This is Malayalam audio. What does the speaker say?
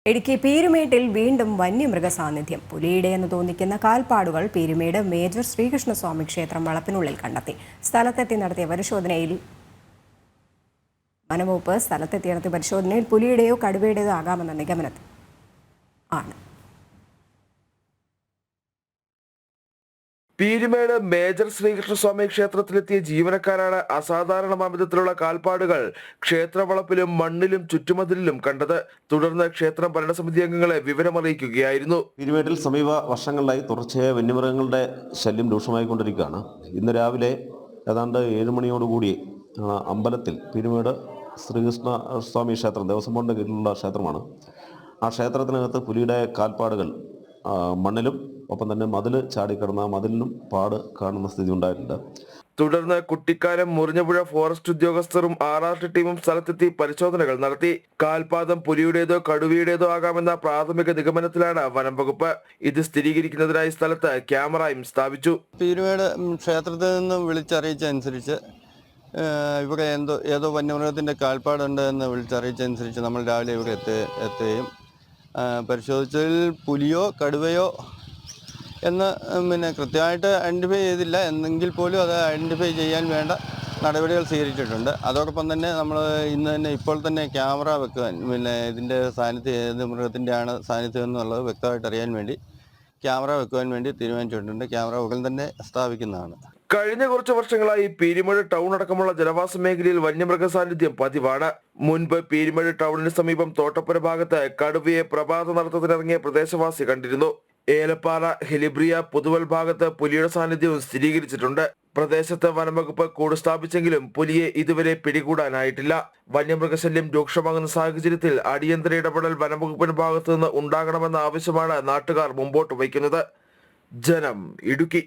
ഇടുക്കി പീരുമേട്ടിൽ വീണ്ടും വന്യമൃഗ സാന്നിധ്യം. പുലിയുടെയെന്ന് തോന്നിക്കുന്ന കാൽപ്പാടുകൾ പീരുമേട് മേജർ ശ്രീകൃഷ്ണസ്വാമി ക്ഷേത്രം വളപ്പിനുള്ളിൽ കണ്ടെത്തി. സ്ഥലത്തെത്തി നടത്തിയ പരിശോധനയിൽ പുലിയുടെയോ കടുവയുടേതോ ആകാമെന്ന നിഗമനത്തിൽ ആണ്. പീരുമേട് മേജർ ശ്രീകൃഷ്ണസ്വാമി ക്ഷേത്രത്തിലെത്തിയ ജീവനക്കാരാണ് അസാധാരണ വിധത്തിലുള്ള കാൽപ്പാടുകൾ ക്ഷേത്രവളപ്പിലും മണ്ണിലും ചുറ്റുമതിലിലും കണ്ടത്. തുടർന്ന് ക്ഷേത്രം ഭരണസമിതി അംഗങ്ങളെ വിവരമറിയിക്കുകയായിരുന്നു. പീരുമേട്ടിൽ സമീപ വർഷങ്ങളിലായി തുടർച്ചയായ വന്യമൃഗങ്ങളുടെ ശല്യം രൂക്ഷമായിക്കൊണ്ടിരിക്കുകയാണ്. ഇന്ന് രാവിലെ ഏതാണ്ട് 7 മണിയോടുകൂടി അമ്പലത്തിൽ പീരുമേട് ശ്രീകൃഷ്ണ സ്വാമി ക്ഷേത്രം ദേവസ്വം ബോർഡിന്റെ കീഴിലുള്ള ക്ഷേത്രമാണ്. ആ ക്ഷേത്രത്തിനകത്ത് പുലിയുടെ കാൽപ്പാടുകൾ മണ്ണിലും ഒപ്പം തന്നെ മതിൽ ചാടിക്കിടന്ന മതിലിലും പാട് കാണുന്ന സ്ഥിതി ഉണ്ടായിട്ടുണ്ട്. തുടർന്ന് കുട്ടിക്കാനം മുറിഞ്ഞപുഴ ഫോറസ്റ്റ് ഉദ്യോഗസ്ഥരും RRT ടീമും സ്ഥലത്തെത്തി പരിശോധനകൾ നടത്തി. കാൽപാദം പുലിയുടേതോ കടുവയുടേതോ ആകാമെന്ന പ്രാഥമിക നിഗമനത്തിലാണ് വനം വകുപ്പ്. ഇത് സ്ഥിരീകരിക്കുന്നതിനായി സ്ഥലത്ത് ക്യാമറയും സ്ഥാപിച്ചു. പീരുമേട് ക്ഷേത്രത്തിൽ നിന്ന് വിളിച്ചറിയിച്ചനുസരിച്ച് ഇവിടെ ഏതോ വന്യമൃഗത്തിൻ്റെ കാൽപ്പാടുണ്ട് എന്ന് വിളിച്ചറിയിച്ചനുസരിച്ച് നമ്മൾ രാവിലെ ഇവിടെ എത്തുകയും പരിശോധിച്ചതിൽ പുലിയോ കടുവയോ എന്ന് കൃത്യമായിട്ട് ഐഡൻറ്റിഫൈ ചെയ്തില്ല. എന്നെങ്കിൽ പോലും അത് ഐഡൻറ്റിഫൈ ചെയ്യാൻ വേണ്ട നടപടികൾ സ്വീകരിച്ചിട്ടുണ്ട്. അതോടൊപ്പം തന്നെ നമ്മൾ ഇപ്പോൾ തന്നെ ക്യാമറ വെക്കുവാൻ ഇതിൻ്റെ സാന്നിധ്യം ഏത് മൃഗത്തിൻ്റെയാണ് സാന്നിധ്യം എന്നുള്ളത് വ്യക്തമായിട്ട് അറിയാൻ വേണ്ടി ക്യാമറ വെക്കുവാൻ വേണ്ടി തീരുമാനിച്ചിട്ടുണ്ട്. ക്യാമറ ഉടൻ തന്നെ സ്ഥാപിക്കുന്നതാണ്. കഴിഞ്ഞ കുറച്ച് വർഷങ്ങളായി പീരുമേട് ടൗൺ അടക്കമുള്ള ജനവാസ മേഖലയിൽ വന്യമൃഗ സാന്നിധ്യം പതിവാണ്. മുൻപ് പീരുമേട് ടൗണിന് സമീപം തോട്ടപ്പുര ഭാഗത്ത് കടുവയെ പ്രഭാത നടത്തത്തിനിറങ്ങിയ പ്രദേശവാസി കണ്ടിരുന്നു. ഏലപ്പാറ, ഹെലിബ്രിയ, പുതുവൽ ഭാഗത്ത് പുലിയുടെ സാന്നിധ്യവും സ്ഥിരീകരിച്ചിട്ടുണ്ട്. പ്രദേശത്ത് വനംവകുപ്പ് കൂട് സ്ഥാപിച്ചെങ്കിലും പുലിയെ ഇതുവരെ പിടികൂടാനായിട്ടില്ല. വന്യമൃഗശല്യം രൂക്ഷമാകുന്ന സാഹചര്യത്തിൽ അടിയന്തര ഇടപെടൽ വനംവകുപ്പിന്റെ ഭാഗത്തു നിന്ന് ഉണ്ടാകണമെന്ന ആവശ്യമാണ് നാട്ടുകാർ മുമ്പോട്ട് വയ്ക്കുന്നത്. ജനം, ഇടുക്കി.